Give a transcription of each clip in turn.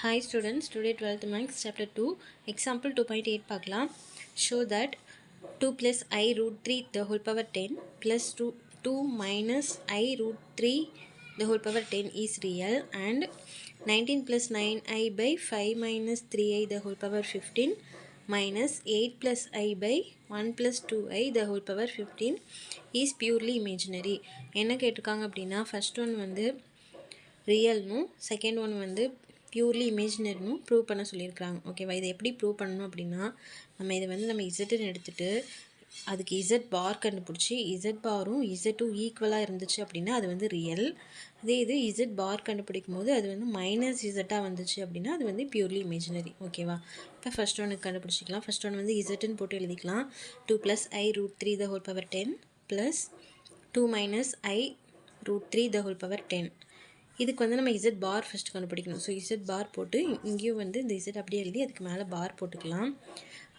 Hi students, today 12th Maths chapter 2 example 2.8 பார்க்கலாம். Show that 2 plus I root 3 the whole power 10 plus 2 minus I root 3 the whole power 10 is real and 19 plus 9I by 5 minus 3I the whole power 15 minus 8 plus I by 1 plus 2I the whole power 15 is purely imaginary. என்ன கேட்டிருக்காங்க அப்படின்னா first one வந்து ரியல்னும் second one வந்து purely இமேஜினரினும் prove பண்ண சொல்லியிருக்காங்க. ஓகேவா, இதை எப்படி ப்ரூவ் பண்ணணும் அப்படின்னா நம்ம இதை வந்து நம்ம இசட்டுன்னு எடுத்துகிட்டு அதுக்கு இசட் பார் கண்டுபிடிச்சி இசட் பாரும் இசட்டும் ஈக்குவலாக இருந்துச்சு அப்படின்னா அது வந்து ரியல். அதே இது இசட் பார் கண்டுபிடிக்கும் போது அது வந்து மைனஸ் இசட்டாக வந்துச்சு அப்படின்னா அது வந்து பியூர்லி இமேஜினரி. ஓகேவா, இப்போ ஃபஸ்ட் ஒன்று கண்டுபிடிச்சிக்கலாம். ஃபஸ்ட் ஒன்று வந்து இசட்டுன்னு போட்டு எழுதிக்கலாம். 2 + I root 3 the whole power 10 + 2 minus I root 3 the whole power 10. இதுக்கு வந்து நம்ம இசட் பார் ஃபஸ்ட்டு கண்டுபிடிக்கணும். ஸோ இசட் பார் போட்டு இங்கேயும் வந்து இந்த இசட் அப்படியே எழுதி அதுக்கு மேலே பார் போட்டுக்கலாம்.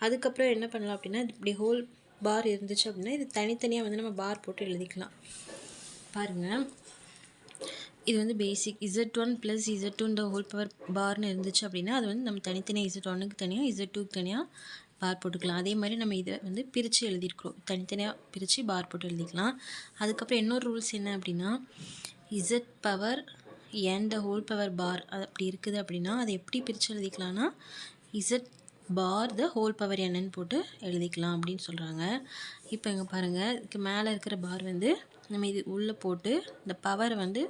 அதுக்கப்புறம் என்ன பண்ணலாம் அப்படின்னா இப்படி ஹோல் பார் இருந்துச்சு அப்படின்னா இது தனித்தனியாக வந்து நம்ம பார் போட்டு எழுதிக்கலாம். பாருங்கள், இது வந்து பேசிக் Z1 + Z2 the whole power பார்னு இருந்துச்சு அப்படின்னா அது வந்து நம்ம தனித்தனியாக Z1க்கு தனியாக Z2க்கு தனியாக பார் போட்டுக்கலாம். அதே மாதிரி நம்ம இதை வந்து பிரித்து எழுதியிருக்கிறோம், தனித்தனியாக பிரித்து பார் போட்டு எழுதிக்கலாம். அதுக்கப்புறம் இன்னொரு ரூல்ஸ் என்ன அப்படின்னா Z power n the whole power பார் அப்படி இருக்குது அப்படின்னா அதை எப்படி பிரித்து எழுதிக்கலாம்னா Z bar the whole power n போட்டு எழுதிக்கலாம் அப்படின்னு சொல்கிறாங்க. இப்போ இங்கே பாருங்கள், இதுக்கு மேலே இருக்கிற பார் வந்து நம்ம இது உள்ளே போட்டு இந்த பவரை வந்து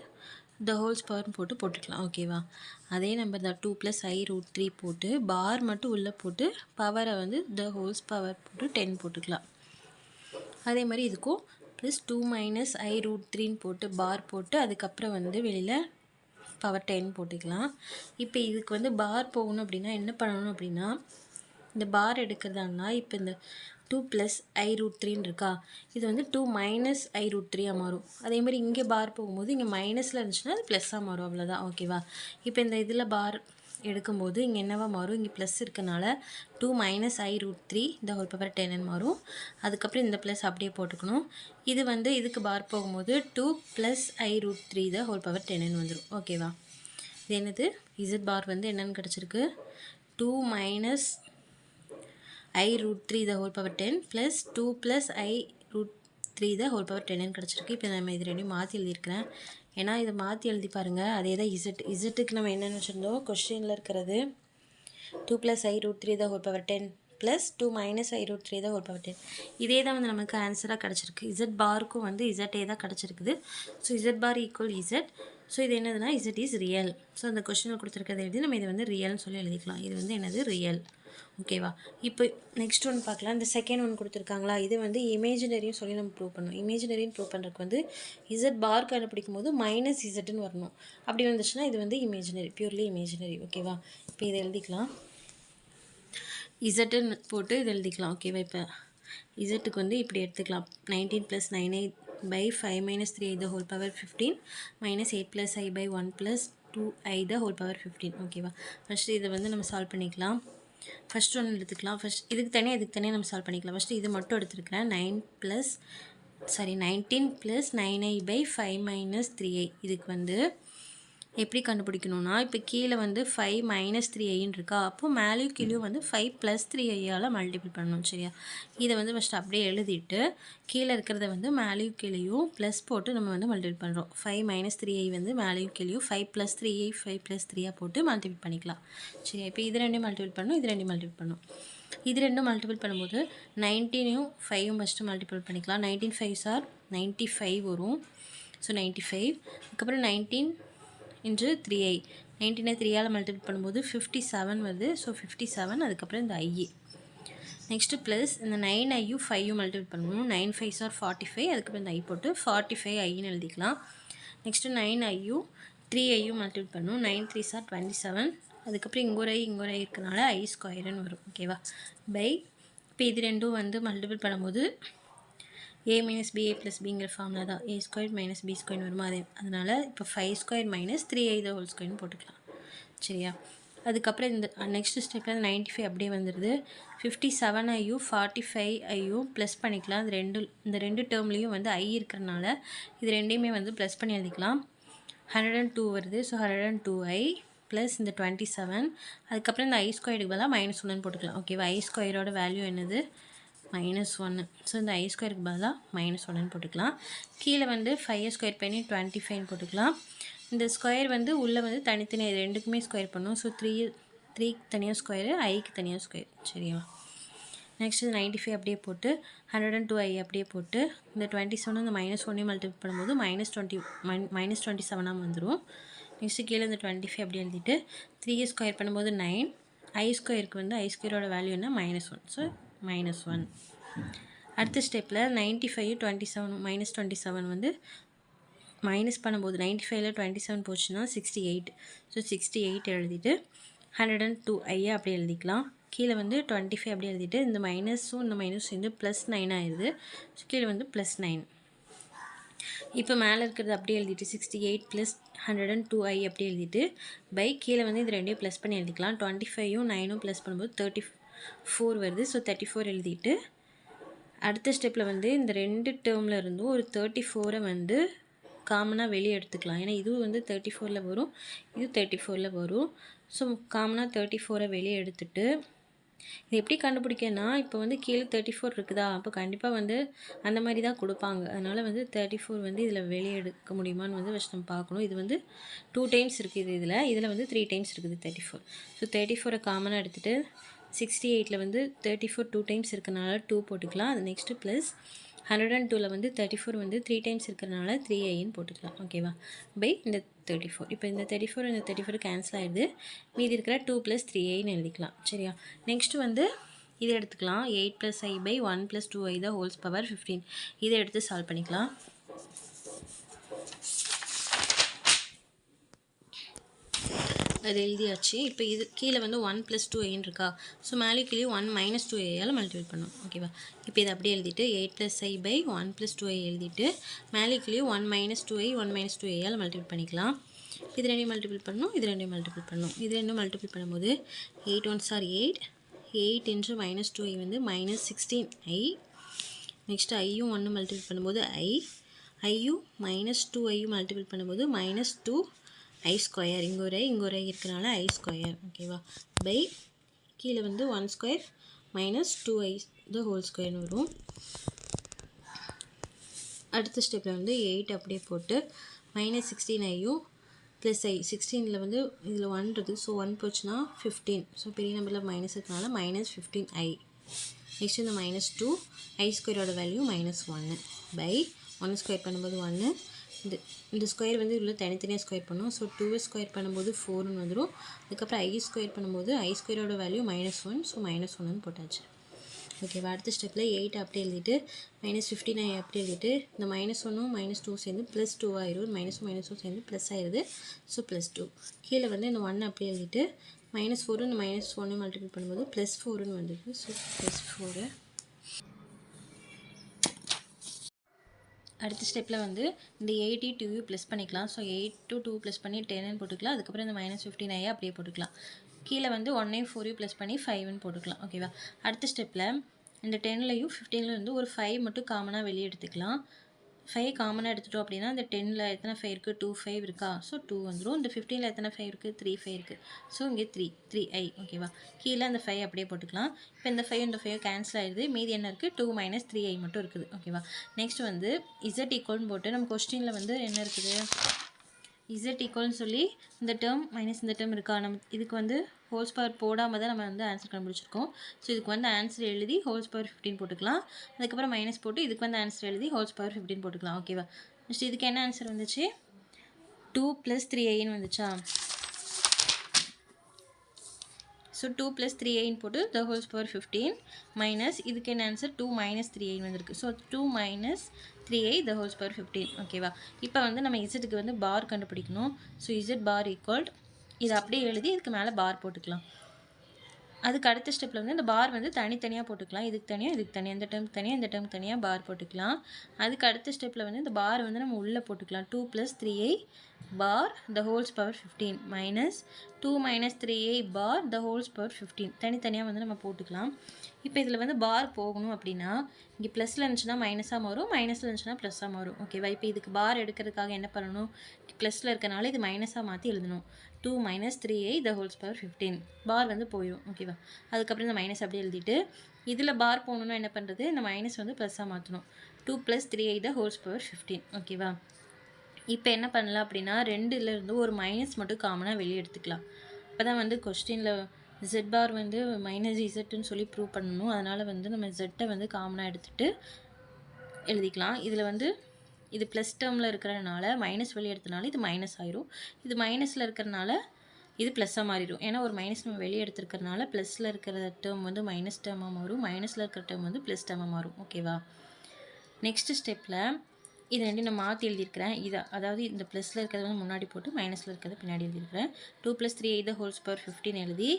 the whole power போட்டுக்கலாம். ஓகேவா, அதே நம்ம இந்த 2 + I root 3 போட்டு பார் மட்டும் உள்ளே போட்டு பவரை வந்து the whole power போட்டு 10 போட்டுக்கலாம். அதே மாதிரி இதுக்கும் +2 minus I root 3 போட்டு பார் போட்டு அதுக்கப்புறம் வந்து வெளியில் பவர் 10 போட்டுக்கலாம். இப்போ இதுக்கு வந்து பார் போகணும் அப்படின்னா என்ன பண்ணணும் அப்படின்னா இந்த பார் எடுக்கிறதானா இப்போ இந்த 2 + I root 3 இருக்கா, இது வந்து 2 minus I root 3 மாறும். அதே மாதிரி இங்கே பார் போகும்போது இங்கே மைனஸில் இருந்துச்சுன்னா அது ப்ளஸ்ஸாக மாறும். அவ்வளோதான். ஓகேவா, இப்போ இந்த இதில் பார் எடுக்கும்போது இங்கே என்னவா மாறும், இங்கே ப்ளஸ் இருக்கனால 2 minus I root 3 the whole power 10 மாறும். அதுக்கப்புறம் இந்த ப்ளஸ் அப்படியே போட்டுக்கணும். இது வந்து இதுக்கு பார் போகும்போது 2 + I root 3 the whole power 10 வந்துடும். ஓகேவா, இது என்னது இசட் பார் வந்து என்னென்னு கிடச்சிருக்கு 2 minus I root 3 the whole power 10 + 2 + I root 3 the whole power 10 கிடச்சிருக்கு. இப்போ நம்ம இது ரெண்டையும் மாற்றி எழுதியிருக்கிறேன். ஏன்னா இதை மாற்றி எழுதி பாருங்கள், அதே தான் இசட்டுக்கு நம்ம என்னென்னு வச்சுருந்தோம் கொஸ்டினில் இருக்கிறது 2 + I root 3 the whole power 10 + 2 minus I root 3 the whole power 10. இதே தான் வந்து நமக்கு ஆன்சராக கிடச்சிருக்கு. இசட் பாருக்கும் வந்து இசட்டே தான் கிடச்சிருக்குது. So Z bar equal Z. So இது என்னதுன்னா இசட் இஸ் ரியல். ஸோ அந்த கொஸ்டினில் கொடுத்துருக்கிறத எழுதி நம்ம இதை வந்து ரியல்னு சொல்லி எழுதிக்கலாம். இது வந்து என்னது ரியல். ஓகேவா, இப்போ நெக்ஸ்ட் ஒன்று பார்க்கலாம். இந்த செகண்ட் ஒன்று கொடுத்துருக்காங்களா, இது வந்து இமேஜினரியும் சொல்லி நம்ம ப்ரூவ் பண்ணணும். இமேஜினரின்னு ப்ரூவ் பண்ணுறதுக்கு வந்து இசட் பார் கண்டுபிடிக்கும் போது மைனஸ் இசட்டுன்னு வரணும். அப்படி வந்துச்சுன்னா இது வந்து இமேஜினரி, பியூர்லி இமேஜினரி. ஓகேவா, இப்போ இதை எழுதிக்கலாம். இசட்டுன்னு போட்டு இது எழுதிக்கலாம். ஓகேவா, இப்போ இசட்டுக்கு வந்து இப்படி எடுத்துக்கலாம். 19 + 9I by 5 minus 3I the whole power 15 minus 8 + I by 1 + 2I the whole power 15. ஓகேவா, ஃபஸ்ட்டு இதை வந்து நம்ம சால்வ் பண்ணிக்கலாம். ஃபஸ்ட் ஒன்று எடுத்துக்கலாம். இதுக்கு தனியாக நம்ம சால்வ் பண்ணிக்கலாம். ஃபஸ்ட்டு இது மட்டும் எடுத்துருக்கிறேன். 19 + 9I by 5 minus 3I. இதுக்கு வந்து எப்படி கண்டுபிடிக்கணும்னா இப்போ கீழே வந்து 5 minus 3iன்னு இருக்கா, அப்போது மேலேயும் கீழேயும் வந்து 5 + 3iயால் மல்டிபிள் பண்ணணும். சரியா, இதை வந்து ஃபஸ்ட்டு அப்படியே எழுதிட்டு கீழே இருக்கிறத வந்து மேலேயும் கீழேயும் ப்ளஸ் போட்டு நம்ம வந்து மல்டிபிள் பண்ணுறோம். 5 minus 3i வந்து மேலேயும் கீழேயும் 5 + 3i 5 + 3 போட்டு மல்டிபிள் பண்ணிக்கலாம். சரியா, இப்போ இது ரெண்டையும் மல்டிபிள் பண்ணணும், இது ரெண்டையும் மல்டிபிள் பண்ணணும். இது ரெண்டும் மல்டிபிள் பண்ணும்போது 19யும் 5யும் ஃபஸ்ட்டு மல்டிபிள் பண்ணிக்கலாம். 19 5s are 95 வரும். ஸோ 95. அதுக்கப்புறம் 19 × 3i 19 3ஆல் மல்டிபிள் பண்ணும்போது 57 வருது. ஸோ 57. அதுக்கப்புறம் இந்த i நெக்ஸ்ட்டு ப்ளஸ் இந்த 9iயும் 5யும் மல்டிபிள் பண்ணணும். 9 5s are 45. அதுக்கப்புறம் இந்த i போட்டு 45iன்னு எழுதிக்கலாம். நெக்ஸ்ட்டு 9iயும் 3iயும் மல்டிபிள் பண்ணணும். 9 3s are 27. அதுக்கப்புறம் இங்கே ஒரு i இருக்கனால i² வரும். ஓகேவா, பை இப்போ இது ரெண்டும் வந்து மல்டிபிள் பண்ணும்போது a - ba + bங்கிற ஃபார்முலா தான் a² - b² வருமா, அதனால் இப்போ 5² - 3i the whole square போட்டுக்கலாம். சரியா, அதுக்கப்புறம் இந்த நெக்ஸ்ட் ஸ்டெப்பில் 95 அப்படியே வந்துடுது. 57iயும் 45iயும் ப்ளஸ் பண்ணிக்கலாம். இந்த ரெண்டு டேர்ம்லேயும் வந்து i இருக்கிறனால இது ரெண்டையுமே வந்து ப்ளஸ் பண்ணி எழுதிக்கலாம். 102 வருது. ஸோ 102i ப்ளஸ் இந்த 27 அதுக்கப்புறம் இந்த ஐ ஸ்கொயருக்கு பதிலாக -1 போட்டுக்கலாம் ஓகேவா. ஐ ஸ்கொயரோட வேல்யூ என்னது -1. ஸோ இந்த ஐ ஸ்கொயருக்கு பதிலாக -1 போட்டுக்கலாம். கீழே வந்து 5 ஸ்கொயர் பண்ணி 25 போட்டுக்கலாம். இந்த ஸ்கொயர் வந்து உள்ளே வந்து தனித்தனியாக ரெண்டுக்குமே ஸ்கொயர் பண்ணும். ஸோ 3 தனியாக ஸ்கொயரு, ஐக்கு தனியாக ஸ்கொயர் சரியா. நெக்ஸ்ட் 95 அப்படியே போட்டு 102i அப்படியே போட்டு இந்த 27 இந்த -1 மல்டிபிள் பண்ணும்போது -27 வந்துடும். நெக்ஸ்ட்டு கீழே இந்த 25 அப்படி எழுதிட்டு 3 ஸ்கொயர் பண்ணும்போது 9, ஐ ஸ்கொயருக்கு வந்து ஐ ஸ்கொயரோட வேல்யூ என்ன -1. ஸோ -1. அடுத்த ஸ்டெப்பில் 95 27 வந்து மைனஸ் பண்ணும்போது 95ல் 27 போச்சுன்னா 68. ஸோ 68 எழுதிட்டு 102i அப்படி எழுதிக்கலாம். கீழே வந்து 25 அப்படி எழுதிட்டு இந்த மைனஸும் இந்த மைனஸ் சேர்ந்து +9 ஆயிடுது. ஸோ கீழே வந்து +9. இப்போ மேலே இருக்கிறது அப்படியே எழுதிட்டு 68 + 102i அப்படி எழுதிட்டு பை கீழே வந்து இது ரெண்டையும் ப்ளஸ் பண்ணி எழுதிக்கலாம். 25யும் 9ம் ப்ளஸ் பண்ணும்போது 34 வருது. ஸோ 34 எழுதிட்டு அடுத்த ஸ்டெப்பில் வந்து இந்த ரெண்டு டேர்மில் இருந்தும் ஒரு 34 வந்து காமனாக வெளியே எடுத்துக்கலாம். ஏன்னா இதுவும் வந்து 34ல் வரும், இது 34ல் வரும். ஸோ காமனாக 34 வெளியே எடுத்துட்டு இது எப்படி கண்டுபிடிக்கன்னா இப்போ வந்து கீழே 34 இருக்குதா, அப்போ கண்டிப்பாக வந்து அந்த மாதிரி தான் கொடுப்பாங்க. அதனால் வந்து 34 வந்து இதில் வெளியே எடுக்க முடியுமான்னு வந்து ஃபஸ்ட் நம்ம பார்க்கணும். இது வந்து 2 டைம்ஸ் இருக்குது, இதில் வந்து 3 டைம்ஸ் இருக்குது 34. ஸோ 34 காமனாக எடுத்துகிட்டு 68ல் வந்து 34 2 டைம்ஸ் இருக்கிறனால 2 போட்டுக்கலாம். அது நெக்ஸ்ட்டு ப்ளஸ் 102ல் வந்து 34 வந்து 3 டைம்ஸ் இருக்கிறனால 3iன்னு போட்டுக்கலாம் ஓகேவா. பை இந்த 34. இப்போ இந்த 34 கேன்சல் ஆகிடுது. மீதி இருக்கிற 2 + 3iன்னு எழுதிக்கலாம் சரியா. நெக்ஸ்ட்டு வந்து இதை எடுத்துக்கலாம். 8 + i / 1 + 2i the whole power 15. இதை எடுத்து சால்வ் பண்ணிக்கலாம். அது எழுதியாச்சு. இப்போ இது கீழே வந்து 1 + 2iன்னு இருக்கா. ஸோ மேலே கீழே 1 - 2iயால் மல்டிபிள் பண்ணும் ஓகேவா. இப்போ இதை அப்படியே எழுதிட்டு 8 + i / 1 + 2i எழுதிட்டு மேலே கீழே 1 - 2i 1 - 2iயால் மல்டிபிள் பண்ணிக்கலாம். இது ரெண்டையும் மல்டிபிள் பண்ணணும், இது ரெண்டையும் மல்டிபிள் பண்ணணும். இது ரெண்டும் மல்டிபிள் பண்ணும்போது 8 1s are 8, 8 × -2i வந்து -16i. நெக்ஸ்ட்டு ஐயும் 1 மல்டிபிள் பண்ணும்போது ஐயும் -2iயும் மல்டிபிள் பண்ணும்போது -2i ஸ்கொயர். இங்கே ஒரு ஐ இருக்கிறனால ஐ ஸ்கொயர் ஓகேவா. பை கீழே வந்து 1 ஸ்கொயர் -2i the whole ஸ்கொயர்னு வரும். அடுத்த ஸ்டெப்பில் வந்து 8 அப்படியே போட்டு -16iயும் ப்ளஸ் ஐ 16ல் வந்து இதில் 1 இருக்குது. ஸோ 1 போச்சுன்னா 15. ஸோ பெரிய நம்பரில் மைனஸ் இருக்கனால -15i. நெக்ஸ்ட் இந்த -2 ஐ ஸ்கொயரோட வேல்யூ -1 பை 1 ஸ்கொயர் பண்ணும்போது 1. இந்த ஸ்கொயர் வந்து இதில் தனித்தனியாக ஸ்கொயர் பண்ணும். ஸோ 2 ஸ்கொயர் பண்ணும்போது 4ன்னு வந்துடும். அதுக்கப்புறம் ஐ ஸ்கொயர் பண்ணும்போது ஐ ஸ்கொயரோட வேல்யூ -1. ஸோ -1ன்னு போட்டாச்சு ஓகேவா. அடுத்த ஸ்டெப்பில் 8 அப்படியே எழுதிட்டு -15i அப்படி எழுதிட்டு இந்த -1ம் -2 சேர்ந்து +2 ஆயிடும். -2 சேர்ந்து ப்ளஸ் ஆயிடுது. ஸோ +2. கீழே வந்து இந்த 1 அப்படியே எழுதிட்டு -4 இந்த -1 மல்டிபிள் பண்ணும்போது +4ன்னு வந்துடுது. ஸோ +4. அடுத்த ஸ்டெப்பில் வந்து இந்த 8 2 ப்ளஸ் பண்ணிக்கலாம். ஸோ 8 2 ப்ளஸ் பண்ணி 10ன்னு போட்டுக்கலாம். அதுக்கப்புறம் இந்த -15i அப்படியே போட்டுக்கலாம். கீழே வந்து 1 4 ப்ளஸ் பண்ணி 5ன்னு போட்டுக்கலாம் ஓகேவா. அடுத்த ஸ்டெப்பில் இந்த 10லையும் 15லையும் வந்து ஒரு 5 மட்டும் காமனாக வெளியே எடுத்துக்கலாம். 5 காமனாக எடுத்துட்டோம் அப்படின்னா இந்த 10ல் எத்தனை 5 இருக்குது, 2 5 இருக்கா. ஸோ 2 வந்துடும். இந்த 15ல் எத்தனை 5 இருக்குது, 3 5 இருக்குது. ஸோ இங்கே 3i ஓகேவா. கீழே அந்த 5 அப்படியே போட்டுக்கலாம். இப்போ இந்த 5 கேன்சல் ஆகிடுது. மீதி என்ன இருக்குது, 2 - 3i மட்டும் இருக்குது ஓகேவா. நெக்ஸ்ட் வந்து z ஈக்குவல்னு போட்டு நம்ம கொஸ்டினில் வந்து என்ன இருக்குது, z ஈக்குவல்னு சொல்லி இந்த டேர்ம் மைனஸ் இந்த டேர்ம் இருக்கா. நம்ம இதுக்கு வந்து ஹோல்ஸ் பவர் போடாமல் தான் நம்ம வந்து ஆன்சர் கண்டுபிடிச்சிருக்கோம். ஸோ இதுக்கு வந்து ஆன்சர் எழுதி ஹோல்ஸ் பவர் 15 போட்டுக்கலாம். அதுக்கப்புறம் மைனஸ் போட்டு இதுக்கு வந்து ஆன்சர் எழுதி ஹோல்ஸ் பவர் 15 போட்டுக்கலாம் ஓகேவா. நெக்ஸ்ட் இதுக்கு என்ன ஆன்சர் வந்துச்சு, 2 + 3iன்னு வந்துச்சா. ஸோ 2 + 3iன்னு போட்டு the whole power 15 மைனஸ் இதுக்கு என்ன ஆன்சர் 2 - 3iன்னு வந்திருக்கு. So 2 - 3i the whole power 15 ஓகேவா. இப்போ வந்து நம்ம இசட்டுக்கு வந்து பார் கண்டுபிடிக்கணும். ஸோ z பார் ஈக்குவல் இதை அப்படியே எழுதி இதுக்கு மேலே பார் போட்டுக்கலாம். அதுக்கு அடுத்த ஸ்டெப்பில் வந்து இந்த பார் வந்து தனித்தனியாக போட்டுக்கலாம். இதுக்கு தனியாக இதுக்கு தனியாக, இந்த டேர்ம் தனியாக இந்த டேர்ம் தனியாக பார் போட்டுக்கலாம். அதுக்கு அடுத்த ஸ்டெப்பில் வந்து இந்த பார் வந்து நம்ம உள்ளே போட்டுக்கலாம். 2 + 3i bar the whole power 15 minus 2 minus 3i bar the whole power 15 தனித்தனியாக வந்து நம்ம போட்டுக்கலாம். இப்போ இதில் வந்து பார் போகணும் அப்படின்னா இங்கே ப்ளஸில் இருந்துச்சுன்னா மைனஸாக மாறும், மைனஸில் இருந்துச்சுன்னா ப்ளஸ்ஸாக மாறும். ஓகேவா? இப்போ இதுக்கு பார் எடுக்கிறதுக்காக என்ன பண்ணணும்? ப்ளஸில் இருக்கனால இது மைனஸாக மாற்றி எழுதணும். 2 minus 3i the whole power 15 பார் வந்து போயிடும். ஓகேவா? அதுக்கப்புறம் இந்த மைனஸ் அப்படியே எழுதிட்டு இதில் பார் போகணுன்னா என்ன பண்ணுறது? இந்த மைனஸ் வந்து ப்ளஸ்ஸாக மாற்றணும். 2 plus 3i the whole power 15. ஓகேவா? இப்போ என்ன பண்ணலாம் அப்படின்னா ரெண்டுலேருந்து ஒரு மைனஸ் மட்டும் காமனாக வெளியே எடுத்துக்கலாம். அப்போ தான் வந்து கொஸ்டினில் ஜெட் பார் வந்து மைனஸ் இசட்டுன்னு சொல்லி ப்ரூவ் பண்ணணும். அதனால் வந்து நம்ம ஜெட்டை வந்து காமனாக எடுத்துகிட்டு எழுதிக்கலாம். இதில் வந்து இது ப்ளஸ் டேர்மில் இருக்கிறதுனால மைனஸ் வெளியே எடுத்தனால இது மைனஸ் ஆயிரும். இது மைனஸில் இருக்கிறனால இது ப்ளஸ்ஸாக மாறிடும். ஏன்னா ஒரு மைனஸ் நம்ம வெளியே எடுத்துருக்கிறதுனால ப்ளஸில் இருக்கிற டேர்ம் வந்து மைனஸ் டேர்மாக மாறும், மைனஸில் இருக்கிற டேர்ம் வந்து ப்ளஸ் டேர்மாக மாறும். ஓகேவா? நெக்ஸ்ட் ஸ்டெப்பில் இது ரெண்டு நான் மாற்றி எழுதியிருக்கிறேன். இதை அதாவது இந்த ப்ளஸில் இருக்கிறது வந்து முன்னாடி போட்டு மைனஸில் இருக்கிறது பின்னாடி எழுதியிருக்கிறேன். 2 plus 3i the whole power 15 எழுதி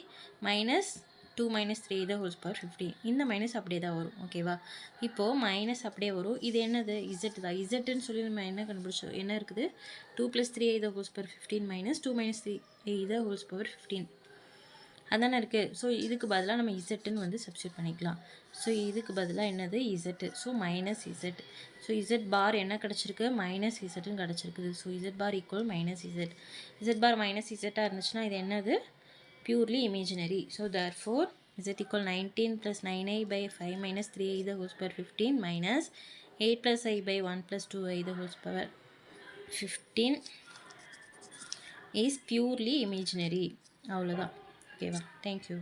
minus 2 minus 3i the whole power 15 இந்த மைனஸ் அப்படியே தான் வரும். ஓகேவா? இப்போது மைனஸ் அப்படியே வரும். இது என்னது? இசட் தான். இசட்டுன்னு சொல்லி நம்ம என்ன கண்டுபிடிச்சோம்? என்ன இருக்குது? 2 plus 3i the whole power 15 minus 2 minus 3i the whole power 15 அதானே இருக்குது. ஸோ இதுக்கு பதிலாக நம்ம இசட்டுன்னு வந்து சப்ஸ்டியூட் பண்ணிக்கலாம். ஸோ இதுக்கு பதிலாக என்னது? Z. So minus Z. So Z bar என்ன கிடச்சிருக்கு? மைனஸ் இசட்டுன்னு கிடச்சிருக்குது. So Z bar equal minus Z. Z bar minus இசட்டாக இருந்துச்சுன்னா இது என்னது? Purely imaginary. So therefore Z equal 19 plus 9i by 5 minus 3i the whole power 15 minus 8 plus i by 1 plus 2i the whole power 15 is purely imaginary. அவ்வளோதான். ஓகேவா? Thank you.